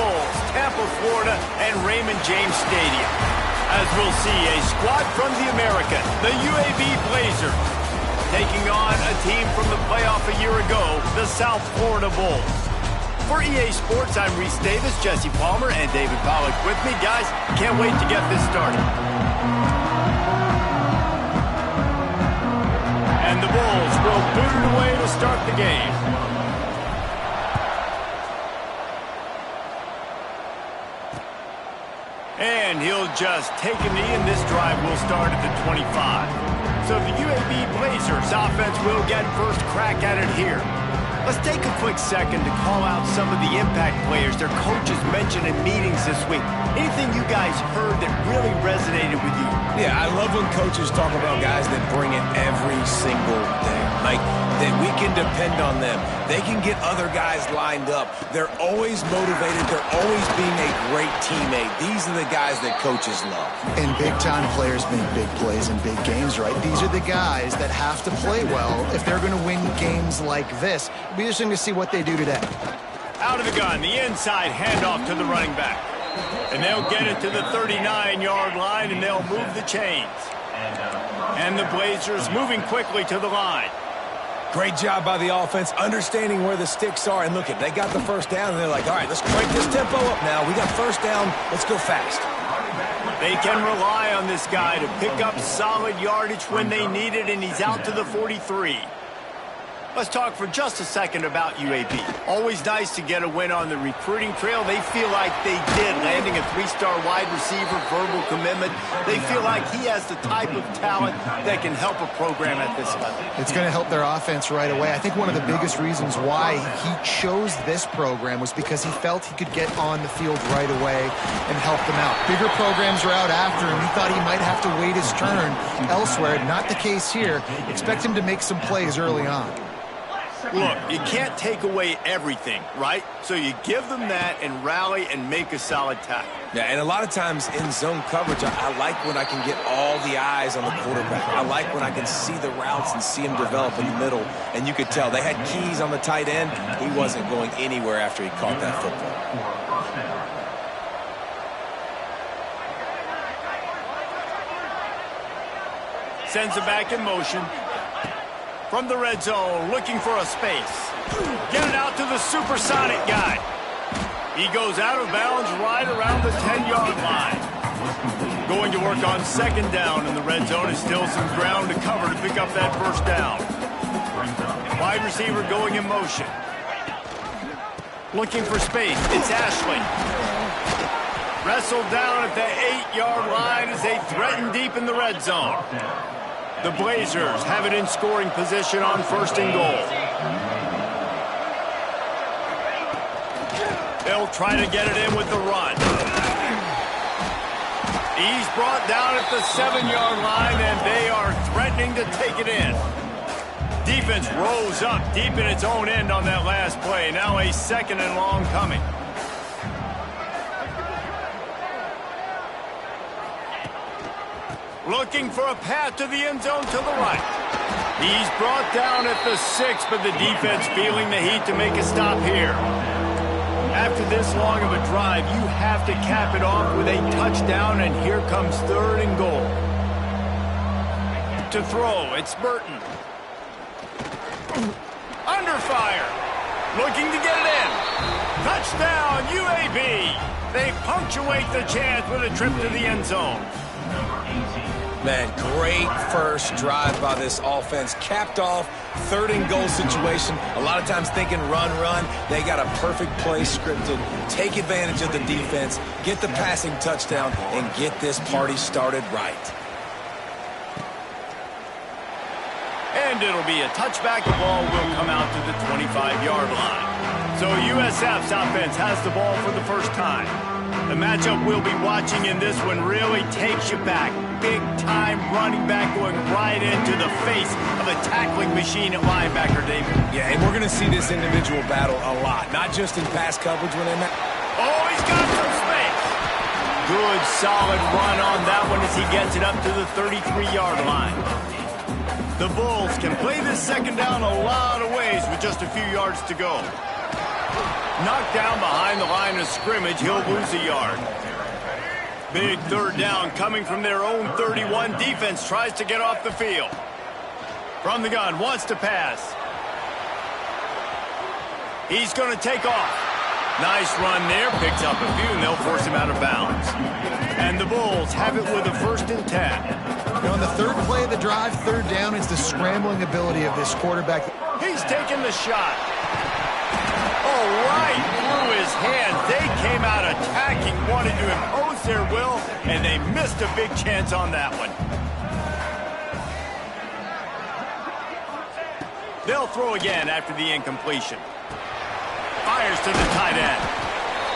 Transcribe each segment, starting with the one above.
Bulls, Tampa, Florida, and Raymond James Stadium. As we'll see a squad from the American, the UAB Blazers, taking on a team from the playoff a year ago, the South Florida Bulls. For EA Sports, I'm Reese Davis, Jesse Palmer, and David Pollack with me. Guys, can't wait to get this started. And the Bulls will boot it away to start the game. And he'll just take a knee, and this drive will start at the 25. So the UAB Blazers offense will get first crack at it here. Let's take a quick second to call out some of the impact players their coaches mentioned in meetings this week. Anything you guys heard that really resonated with you? Yeah, I love when coaches talk about guys that bring it every single day. Like, that we can depend on them. They can get other guys lined up. They're always motivated. They're always being a great teammate. These are the guys that coaches love. And big-time players make big plays in big games, right? These are the guys that have to play well if they're going to win games like this. It'll be interesting to see what they do today. Out of the gun, the inside handoff to the running back. And they'll get it to the 39-yard line, and they'll move the chains. And the Blazers moving quickly to the line. Great job by the offense, understanding where the sticks are. And look, they got the first down, and they're like, all right, let's crank this tempo up now. We got first down. Let's go fast. They can rely on this guy to pick up solid yardage when they need it, and he's out to the 43. Let's talk for just a second about UAB. Always nice to get a win on the recruiting trail. They feel like they did, landing a three-star wide receiver, verbal commitment. They feel like he has the type of talent that can help a program at this level. It's going to help their offense right away. I think one of the biggest reasons why he chose this program was because he felt he could get on the field right away and help them out. Bigger programs are out after him. He thought he might have to wait his turn elsewhere. Not the case here. Expect him to make some plays early on. Look, you can't take away everything, right? So you give them that and rally and make a solid tackle. Yeah, and a lot of times in zone coverage, I like when I can get all the eyes on the quarterback. I like when I can see the routes and see him develop in the middle. And you could tell they had keys on the tight end. He wasn't going anywhere after he caught that football. Sends it back in motion. From the red zone, looking for a space. Get it out to the supersonic guy. He goes out of bounds right around the 10-yard line. Going to work on second down in the red zone, and still some ground to cover to pick up that first down. Wide receiver going in motion. Looking for space. It's Ashley. Wrestled down at the 8-yard line as they threaten deep in the red zone. The Blazers have it in scoring position on first and goal. They'll try to get it in with the run. He's brought down at the 7-yard line, and they are threatening to take it in. Defense rose up deep in its own end on that last play. Now a second and long coming. Looking for a path to the end zone to the right. He's brought down at the 6, but the defense feeling the heat to make a stop here. After this long of a drive, you have to cap it off with a touchdown, and here comes third and goal. To throw, it's Burton. Under fire. Looking to get it in. Touchdown, UAB. They punctuate the chance with a trip to the end zone. Man, great first drive by this offense. Capped off, third and goal situation. A lot of times thinking run. They got a perfect play scripted. Take advantage of the defense, get the passing touchdown, and get this party started right. And it'll be a touchback. The ball will come out to the 25-yard line. So USF's offense has the ball for the first time. The matchup we'll be watching in this one really takes you back. Big-time running back going right into the face of a tackling machine at linebacker, David. Yeah, and we're going to see this individual battle a lot, not just in pass coverage when they match. Oh, he's got some space. Good, solid run on that one as he gets it up to the 33-yard line. The Bulls can play this second down a lot of ways with just a few yards to go. Knocked down behind the line of scrimmage, he'll lose a yard. Big third down coming from their own 31. Defense tries to get off the field. From the gun, wants to pass. He's going to take off. Nice run there, picks up a few, and they'll force him out of bounds. And the Bulls have it with a 1st and 10. On the third play of the drive, third down, is the scrambling ability of this quarterback. He's taking the shot. Oh, right through his hands. They came out attacking, wanted to impose their will, and they missed a big chance on that one. They'll throw again after the incompletion. Fires to the tight end.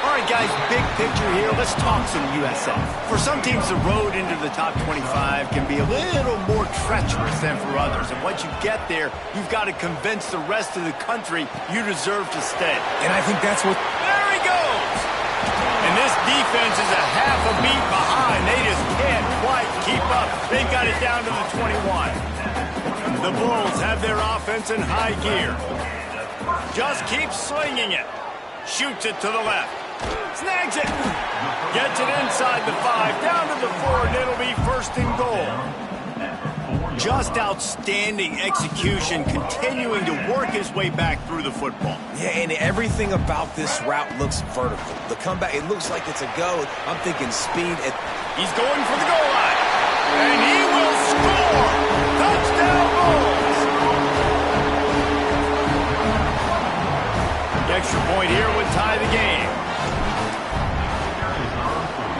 All right, guys, big picture here. Let's talk some USF. For some teams, the road into the top 25 can be a little more treacherous than for others. And once you get there, you've got to convince the rest of the country you deserve to stay. And I think that's what... There he goes! And this defense is a half a beat behind. They just can't quite keep up. They've got it down to the 21. The Bulls have their offense in high gear. Just keeps swinging it. Shoots it to the left. Snags it. Gets it inside the 5, down to the 4, and it'll be 1st and goal. Just outstanding execution, continuing to work his way back through the football. Yeah, and everything about this route looks vertical. The comeback, it looks like it's a go. I'm thinking speed. He's going for the goal line. And he will score. Touchdown Bulls. The extra point here would tie the game.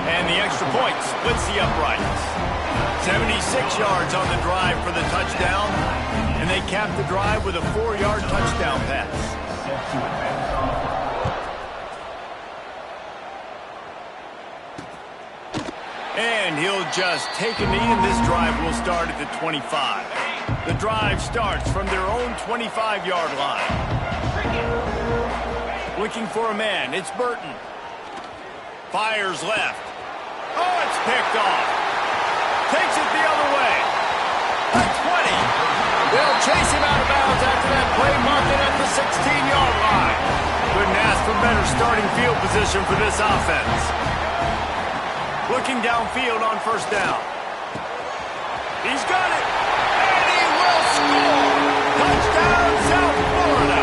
And the extra point splits the uprights. 76 yards on the drive for the touchdown. And they cap the drive with a 4-yard touchdown pass. And he'll just take a knee, and this drive will start at the 25. The drive starts from their own 25-yard line. Looking for a man. It's Burton. Fires left. Oh, it's picked off. Takes it the other way. The 20. They'll chase him out of bounds after that play, marked it at the 16-yard line. Couldn't ask for better starting field position for this offense. Looking downfield on 1st down. He's got it. And he will score. Touchdown, South Florida.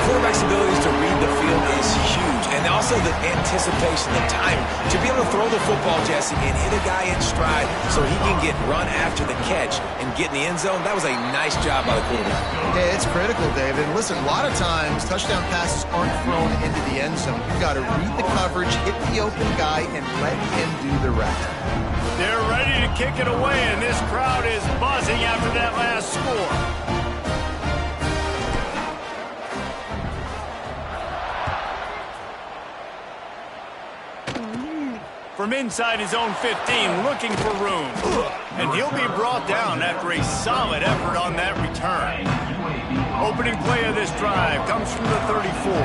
Quarterback's abilities to read the field is huge, and also the anticipation, the time to be able to throw the football, Jesse, and hit a guy in stride so he can get run after the catch and get in the end zone. That was a nice job by the quarterback. Yeah, it's critical, David. And listen, a lot of times touchdown passes aren't thrown into the end zone. You've got to read the coverage, hit the open guy, and let him do the rest. They're ready to kick it away, and this crowd is buzzing after that last score. From inside his own 15, looking for room. And he'll be brought down after a solid effort on that return. Opening play of this drive comes from the 34.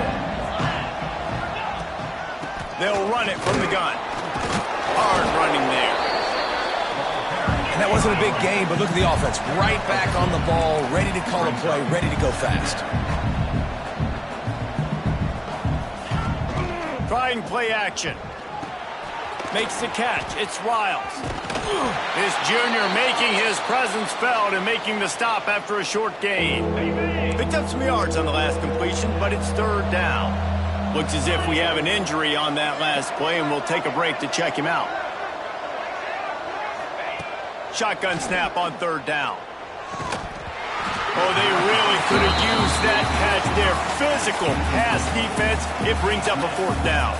They'll run it from the gun. Hard running there. And that wasn't a big game, but look at the offense. Right back on the ball, ready to call a play, ready to go fast. Trying play action. Makes the catch. It's Riles. This junior making his presence felt and making the stop after a short gain. Picked up some yards on the last completion, but it's 3rd down. Looks as if we have an injury on that last play, and we'll take a break to check him out. Shotgun snap on 3rd down. Oh, they really could have used that catch there. Physical pass defense. It brings up a 4th down.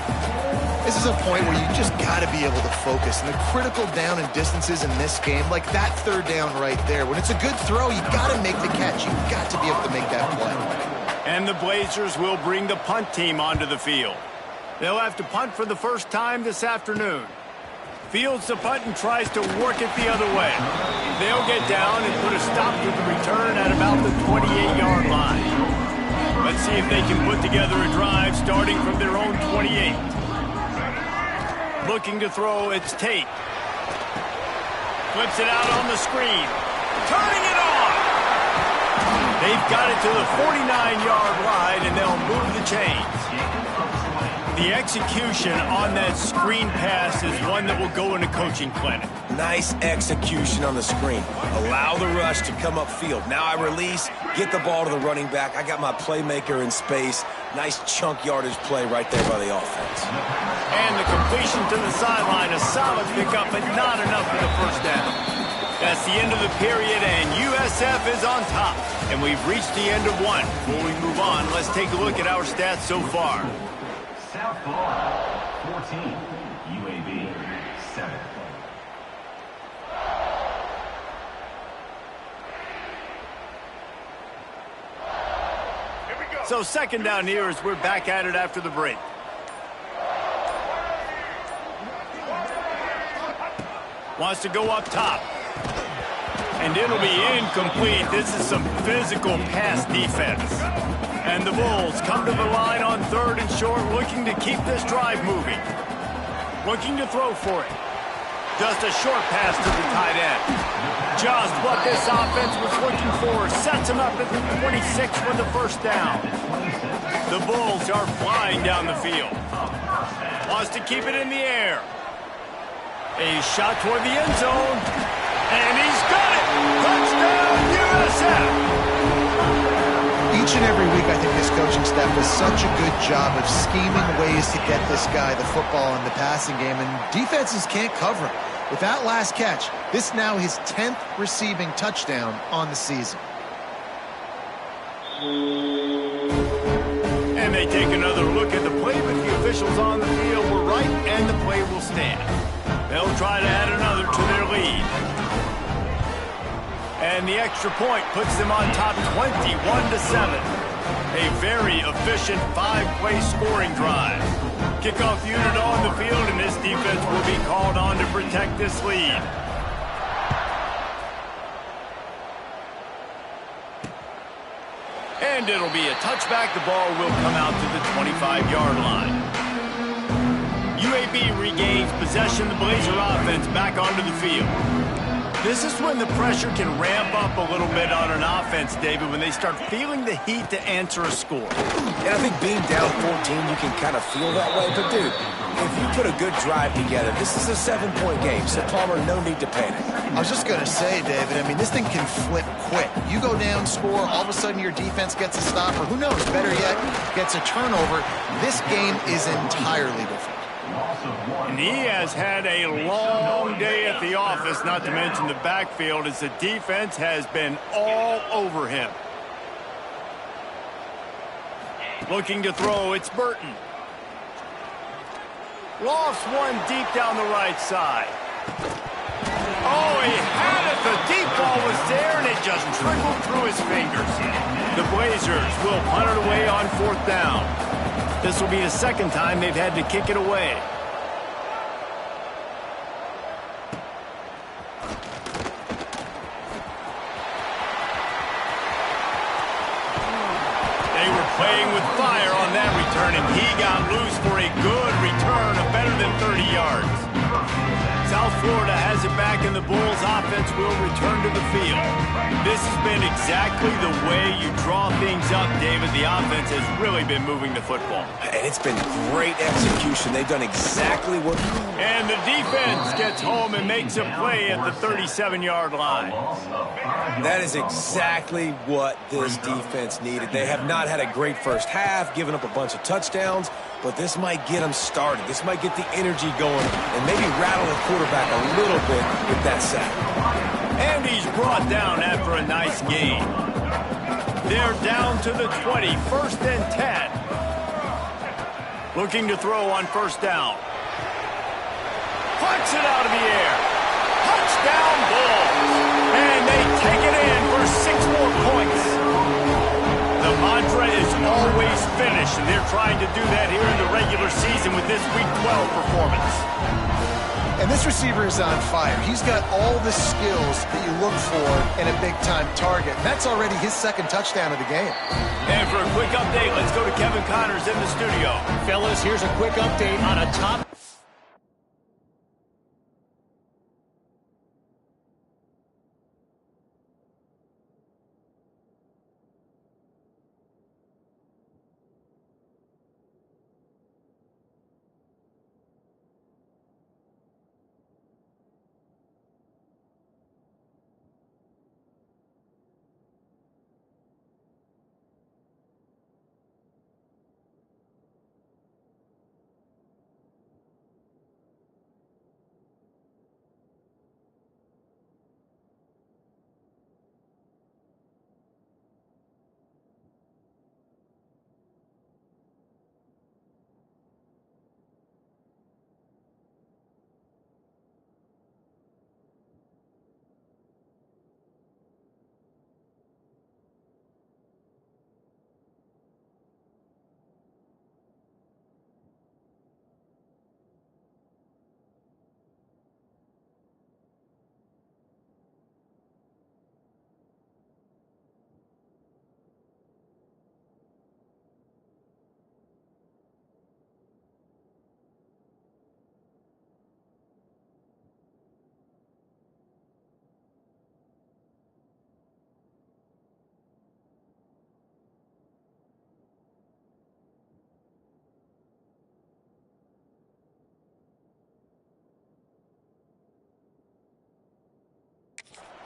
This is a point where you just got to be able to focus. And the critical down and distances in this game, like that 3rd down right there, when it's a good throw, you got to make the catch. You've got to be able to make that play. And the Blazers will bring the punt team onto the field. They'll have to punt for the first time this afternoon. Fields the punt and tries to work it the other way. They'll get down and put a stop to the return at about the 28-yard line. Let's see if they can put together a drive starting from their own 28. Looking to throw, it's Tate. Flips it out on the screen. Turning it on. They've got it to the 49-yard line, and they'll move the chains. The execution on that screen pass is one that will go in a coaching clinic. Nice execution on the screen. Allow the rush to come upfield. Now I release, get the ball to the running back. I got my playmaker in space. Nice chunk yardage play right there by the offense. And the completion to the sideline, a solid pickup, but not enough for the first down. That's the end of the period, and USF is on top. And we've reached the end of one. Before we move on, let's take a look at our stats so far. South Florida, 14. UAB, 7. So second down here as we're back at it after the break. Wants to go up top. And it'll be incomplete. This is some physical pass defense. And the Bulls come to the line on 3rd and short, looking to keep this drive moving. Looking to throw for it. Just a short pass to the tight end. Just what this offense was looking for. Sets him up at the 26 for the first down. The Bulls are flying down the field. Wants to keep it in the air. A shot toward the end zone. And he's got it! Touchdown, USF! Each and every week, I think this coaching staff does such a good job of scheming ways to get this guy the football in the passing game, and defenses can't cover him. With that last catch, this now his 10th receiving touchdown on the season. And they take another look at the play, but the officials on the field were right, and the play will stand. They'll try to add another to their lead. And the extra point puts them on top 21-7. A very efficient 5-play scoring drive. Kickoff unit on the field, and this defense will be called on to protect this lead. And it'll be a touchback. The ball will come out to the 25-yard line. UAB regains possession. The Blazer offense back onto the field. This is when the pressure can ramp up a little bit on an offense, David, when they start feeling the heat to answer a score. And I think being down 14, you can kind of feel that way. But, dude, if you put a good drive together, this is a 7-point game. So, Palmer, no need to panic. I was just going to say, David, I mean, this thing can flip quick. You go down, score, all of a sudden your defense gets a stop, or who knows, better yet, gets a turnover. This game is entirely different. And he has had a long day at the office, not to mention the backfield, as the defense has been all over him. Looking to throw, it's Burton. Lofts one deep down the right side. Oh, he had it. The deep ball was there, and it just trickled through his fingers. The Blazers will punt it away on 4th down. This will be the second time they've had to kick it away. They were playing with fire on that return, and he got loose for a good return of better than 30 yards. South Florida has it back, and the Bulls offense will return to the field. This has been exactly the way you draw things up, David. The offense has really been moving the football. And it's been great execution. They've done exactly what... And the defense gets home and makes a play at the 37-yard line. That is exactly what this defense needed. They have not had a great first half, given up a bunch of touchdowns, but this might get them started. This might get the energy going and maybe rattle the quarterback a little bit with that sack. And he's brought down after a nice gain. They're down to the 20, 1st and 10. Looking to throw on 1st down. Punts it out of the air. Touchdown Bulls. And they take it in for 6 more points. The mantra is always finish, and they're trying to do that here in the regular season with this Week 12 performance. And this receiver is on fire. He's got all the skills that you look for in a big-time target. That's already his 2nd touchdown of the game. And for a quick update, let's go to Kevin Connors in the studio. Fellas, here's a quick update on a top...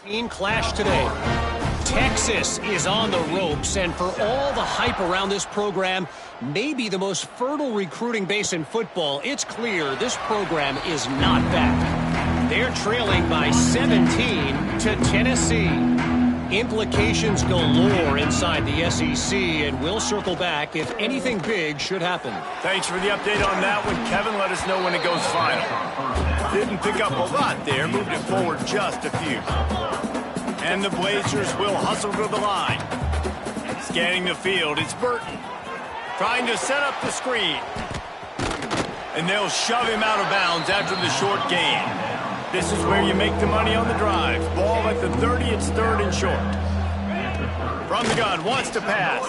Clash today. Texas is on the ropes, and for all the hype around this program, maybe the most fertile recruiting base in football, it's clear this program is not back. They're trailing by 17 to Tennessee. Implications galore inside the SEC, and we'll circle back if anything big should happen. Thanks for the update on that one, Kevin. Let us know when it goes final. Didn't pick up a lot there, moved it forward just a few. And the Blazers will hustle to the line. Scanning the field, it's Burton. Trying to set up the screen. And they'll shove him out of bounds after the short gain. This is where you make the money on the drive. Ball at the 30, it's third and short. From the gun, wants to pass.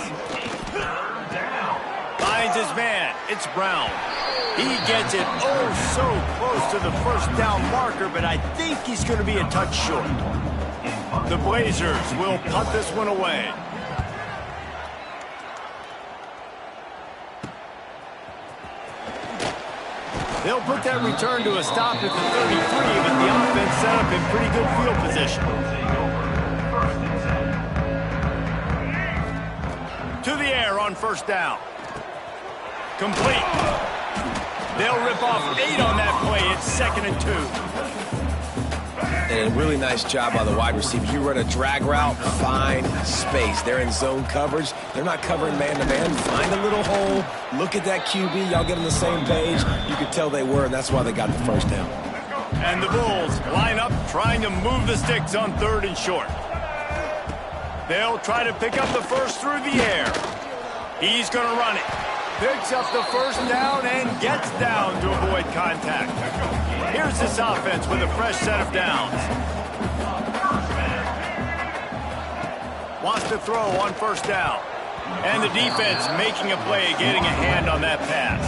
Finds his man, it's Brown. He gets it oh so close to the first down marker, but I think he's going to be a touch short. The Blazers will punt this one away. They'll put that return to a stop at the 33, but the offense set up in pretty good field position. To the air on first down. Complete. They'll rip off 8 on that play. It's 2nd and 2. And a really nice job by the wide receiver. He run a drag route, find space. They're in zone coverage. They're not covering man-to-man. Find a little hole. Look at that QB. Y'all get on the same page. You could tell they were, and that's why they got the first down. And the Bulls line up trying to move the sticks on 3rd and short. They'll try to pick up the first through the air. He's going to run it. Picks up the first down and gets down to avoid contact. Here's this offense with a fresh set of downs. Wants to throw on first down. And the defense making a play, getting a hand on that pass.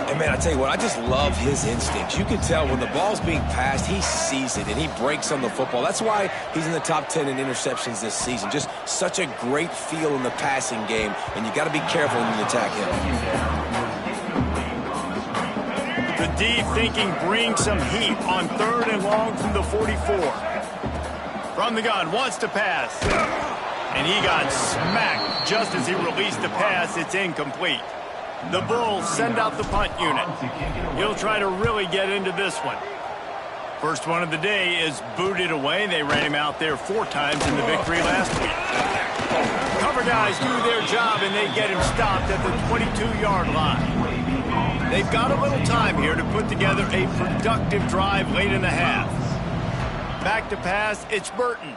And, man, I tell you what, I just love his instincts. You can tell when the ball's being passed, he sees it, and he breaks on the football. That's why he's in the top 10 in interceptions this season. Just such a great feel in the passing game, and you got to be careful when you attack him. The deep thinking brings some heat on 3rd and long from the 44. From the gun, wants to pass. And he got smacked just as he released the pass. It's incomplete. The Bulls send out the punt unit. He'll try to really get into this one. First one of the day is booted away. They ran him out there 4 times in the victory last week. Cover guys do their job, and they get him stopped at the 22-yard line. They've got a little time here to put together a productive drive late in the half. Back to pass, it's Burton.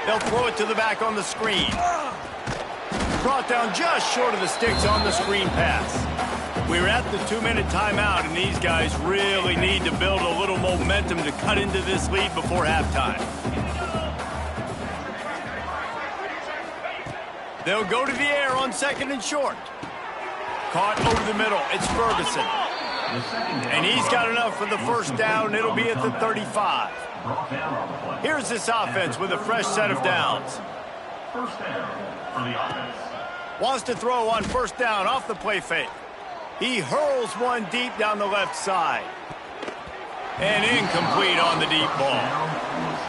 They'll throw it to the back on the screen. Brought down just short of the sticks on the screen pass. We're at the 2-minute timeout, and these guys really need to build a little momentum to cut into this lead before halftime. They'll go to the air on 2nd and short. Caught over the middle. It's Ferguson. And he's got enough for the first down. It'll be at the 35. Here's this offense with a fresh set of downs. First down for the offense. Wants to throw on first down off the play fake. He hurls one deep down the left side. And incomplete on the deep ball.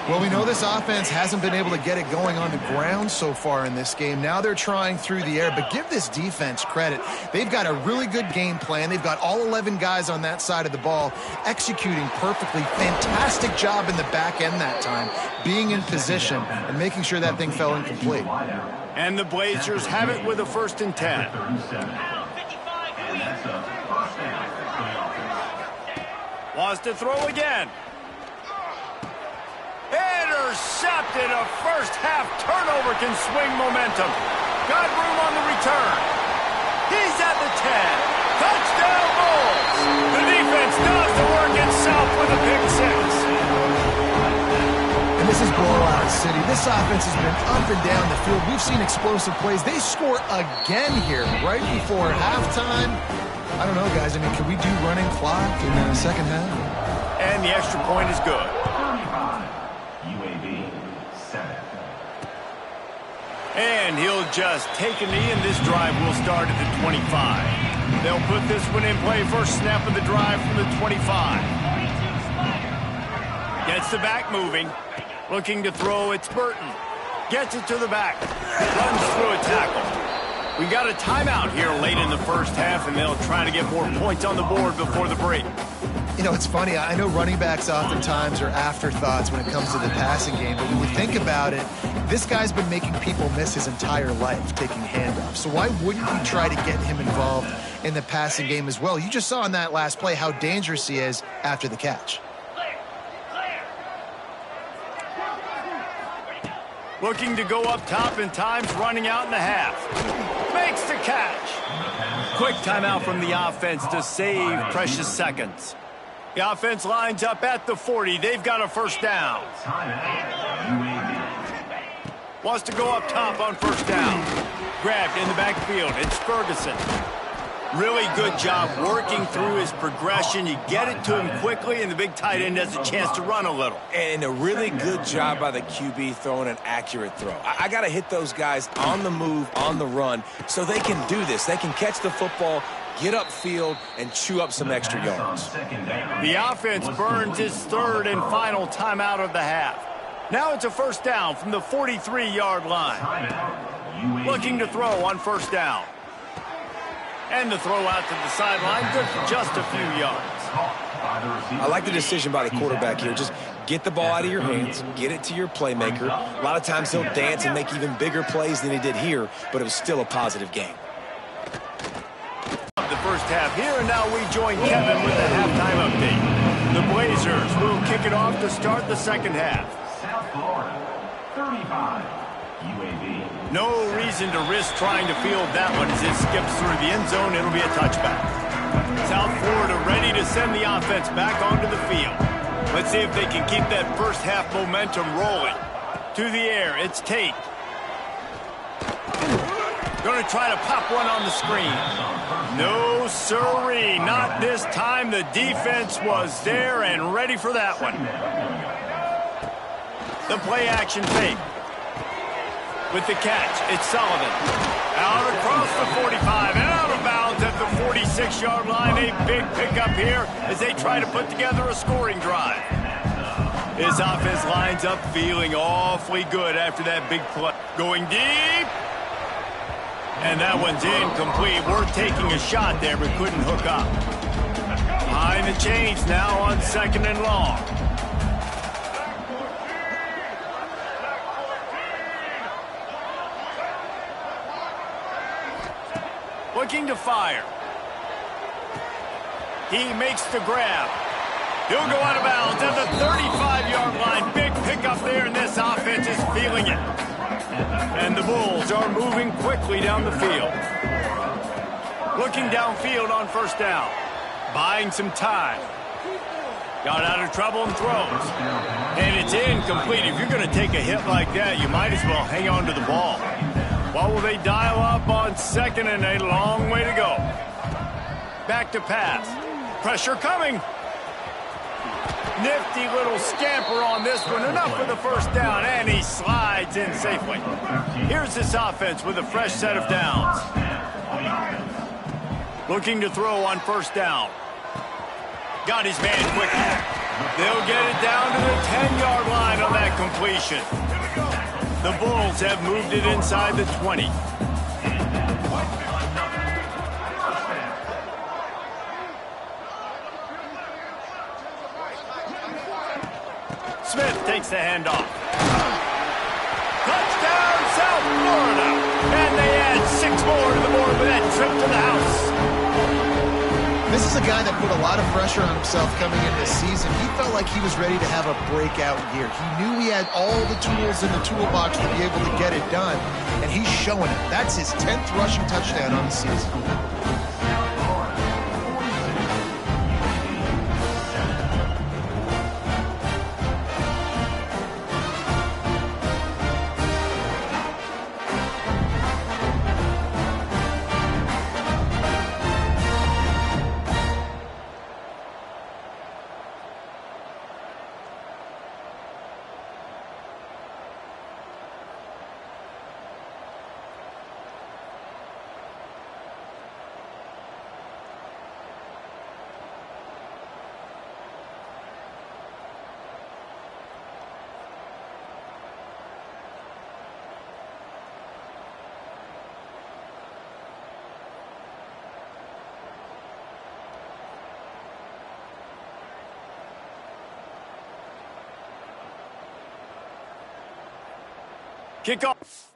Well, we know this offense hasn't been able to get it going on the ground so far in this game. Now they're trying through the air, but give this defense credit. They've got a really good game plan. They've got all 11 guys on that side of the ball executing perfectly. Fantastic job in the back end that time, being in position and making sure that thing fell incomplete. And the Blazers have it with a 1st and 10. Wants to throw again. Intercepted. A first half turnover can swing momentum. Got room on the return. He's at the 10. Touchdown Bulls. The defense does the work itself with a pick 6. And this is blowout city. This offense has been up and down the field. We've seen explosive plays. They score again here right before halftime. I don't know, guys. I mean, can we do running clock in the second half? And the extra point is good. UAB 7. And he'll just take a knee, and this drive will start at the 25. They'll put this one in play. First snap of the drive from the 25. Gets the back moving. Looking to throw, it's Burton. Gets it to the back. Runs through a tackle. We got a timeout here late in the first half, and they'll try to get more points on the board before the break. You know, it's funny. I know running backs oftentimes are afterthoughts when it comes to the passing game, but when you think about it, this guy's been making people miss his entire life taking handoffs. So why wouldn't you try to get him involved in the passing game as well? You just saw in that last play how dangerous he is after the catch. Looking to go up top, and time's running out in the half. Makes the catch. Quick timeout from the offense to save precious seconds. The offense lines up at the 40. They've got a first down. Wants to go up top on first down. Grabbed in the backfield. It's Ferguson. Really good job working through his progression. You get it to him quickly, and the big tight end has a chance to run a little. And a really good job by the QB throwing an accurate throw. I got to hit those guys on the move, on the run, so they can do this. They can catch the football, get upfield, and chew up some extra yards. The offense burns his third and final timeout of the half. Now it's a first down from the 43-yard line. Looking to throw on first down. And the throw out to the sideline, good for just a few yards. I like the decision by the quarterback here. Just get the ball out of your hands, get it to your playmaker. A lot of times he'll dance and make even bigger plays than he did here, but it was still a positive game. The first half here, and now we join Kevin with the halftime update. The Blazers will kick it off to start the second half. South Florida, 35, UAB. No reason to risk trying to field that one as it skips through the end zone. It'll be a touchback. South Florida ready to send the offense back onto the field. Let's see if they can keep that first half momentum rolling. To the air, it's Tate. Going to try to pop one on the screen. No, sirree, not this time. The defense was there and ready for that one. The play action fake. With the catch, it's Sullivan. Out across the 45 and out of bounds at the 46-yard line. A big pickup here as they try to put together a scoring drive. His offense lines up feeling awfully good after that big play. Going deep. And that one's incomplete. Worth taking a shot there, but couldn't hook up. Behind the chains now on second and long. Looking to fire. He makes the grab. He'll go out of bounds at the 35-yard line. Big pickup there, and this offense is feeling it. And the Bulls are moving quickly down the field. Looking downfield on first down. Buying some time. Got out of trouble and throws. And it's incomplete. If you're going to take a hit like that, you might as well hang on to the ball. What will they dial up on second, and a long way to go. Back to pass. Pressure coming. Nifty little scamper on this one. Enough for the first down, and he slides in safely. Here's this offense with a fresh set of downs. Looking to throw on first down. Got his man quickly. They'll get it down to the 10-yard line on that completion. The Bulls have moved it inside the 20. Smith takes the handoff. Touchdown, South Florida. And they add 6 more to the board with that trip to the house. This is a guy that put a lot of pressure on himself coming into this season. He felt like he was ready to have a breakout year. He knew he had all the tools in the toolbox to be able to get it done, and he's showing it. That's his 10th rushing touchdown on the season. Kickoff.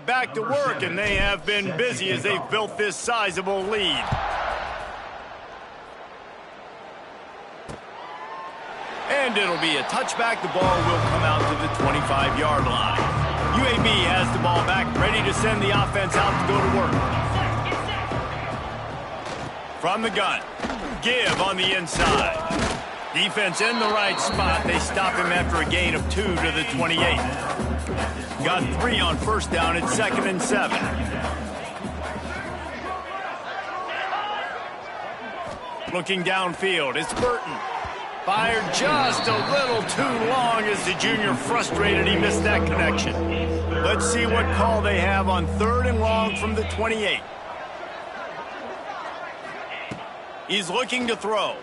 Back to work, and they have been busy as they've built this sizable lead. And it'll be a touchback. The ball will come out to the 25-yard line. UAB has the ball back, ready to send the offense out to go to work. From the gun, give on the inside. Defense in the right spot. They stop him after a gain of 2 to the 28. Got 3 on first down. It's 2nd and 7. Looking downfield, it's Burton. Fired just a little too long as the junior frustrated. He missed that connection. Let's see what call they have on 3rd and long from the 28. He's looking to throw.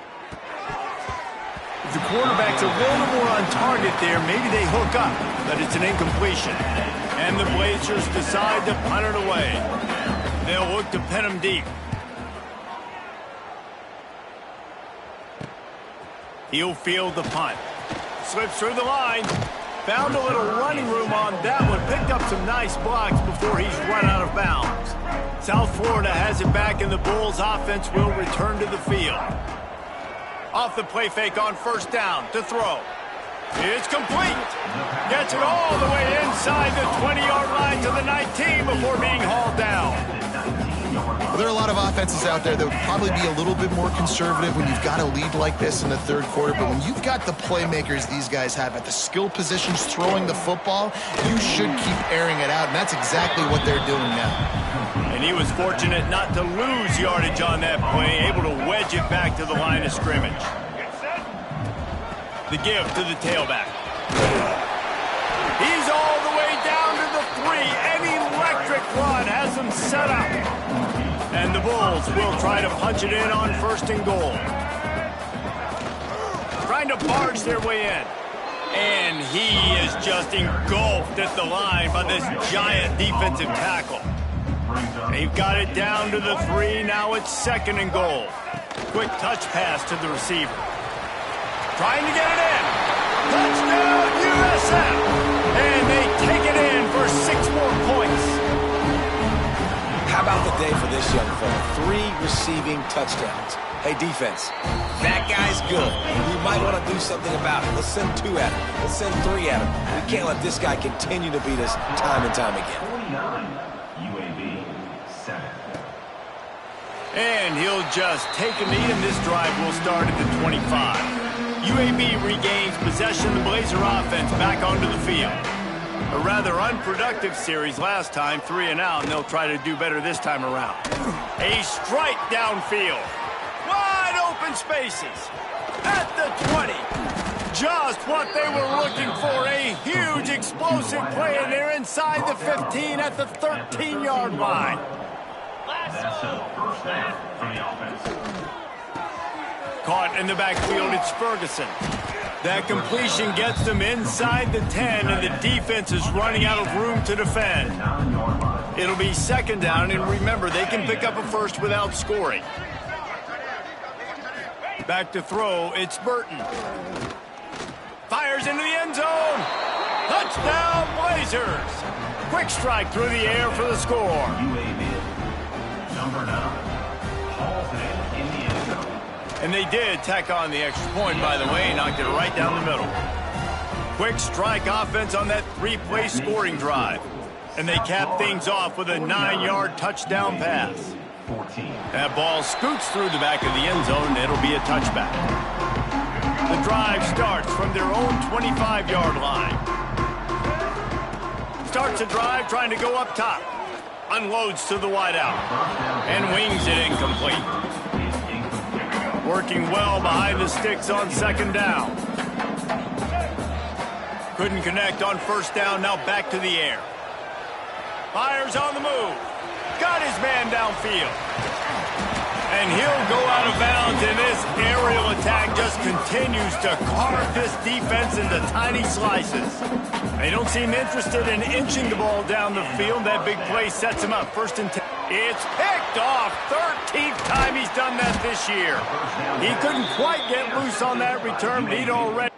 If the quarterback's a little more on target there, maybe they hook up, but it's an incompletion. And the Blazers decide to punt it away. They'll look to pin him deep. He'll field the punt. Slips through the line. Found a little running room on that one. Picked up some nice blocks before he's run out of bounds. South Florida has it back, and the Bulls offense will return to the field. Off the play fake on first down to throw. It's complete. Gets it all the way inside the 20-yard line to the 19 before being hauled down. Well, there are a lot of offenses out there that would probably be a little bit more conservative when you've got a lead like this in the 3rd quarter. But when you've got the playmakers these guys have at the skill positions throwing the football, you should keep airing it out. And that's exactly what they're doing now. And he was fortunate not to lose yardage on that play, able to wedge it back to the line of scrimmage. The give to the tailback. He's all the way down to the 3. An electric run has him set up. And the Bulls will try to punch it in on 1st and goal. Trying to barge their way in. And he is just engulfed at the line by this giant defensive tackle. They've got it down to the 3. Now it's 2nd and goal. Quick touch pass to the receiver. Trying to get it in. Touchdown, USF. And they take it in for 6 more points. How about the day for this young fella? 3 receiving touchdowns. Hey, defense, that guy's good. We might want to do something about it. Let's send 2 at him. Let's send 3 at him. We can't let this guy continue to beat us time and time again. 49, UAB, 7. And he'll just take a knee, and this drive will start at the 25. UAB regains possession. The Blazer offense back onto the field. A rather unproductive series last time, 3 and out, and they'll try to do better this time around. A strike downfield. Wide open spaces. At the 20. Just what they were looking for. A huge explosive play, and they're inside the 15 at the 13-yard line. That's a first down from the offense. Caught in the backfield, it's Ferguson. That completion gets them inside the 10, and the defense is running out of room to defend. It'll be 2nd down, and remember, they can pick up a first without scoring. Back to throw, it's Burton. Fires into the end zone. Touchdown, Blazers. Quick strike through the air for the score. UAB, number 9, hauls it in the end zone. And they did tack on the extra point, by the way, knocked it right down the middle. Quick strike offense on that 3-play scoring drive. And they cap things off with a 9-yard touchdown pass. 14. That ball scoots through the back of the end zone, and it'll be a touchback. The drive starts from their own 25-yard line. Starts a drive trying to go up top. Unloads to the wideout. And wings it incomplete. Working well behind the sticks on 2nd down. Couldn't connect on 1st down, now back to the air. Fires on the move. Got his man downfield. And he'll go out of bounds, and this aerial attack just continues to carve this defense into tiny slices. They don't seem interested in inching the ball down the field. That big play sets him up. 1st and 10. It's picked off. 13th time he's done that this year. He couldn't quite get loose on that return, but he'd already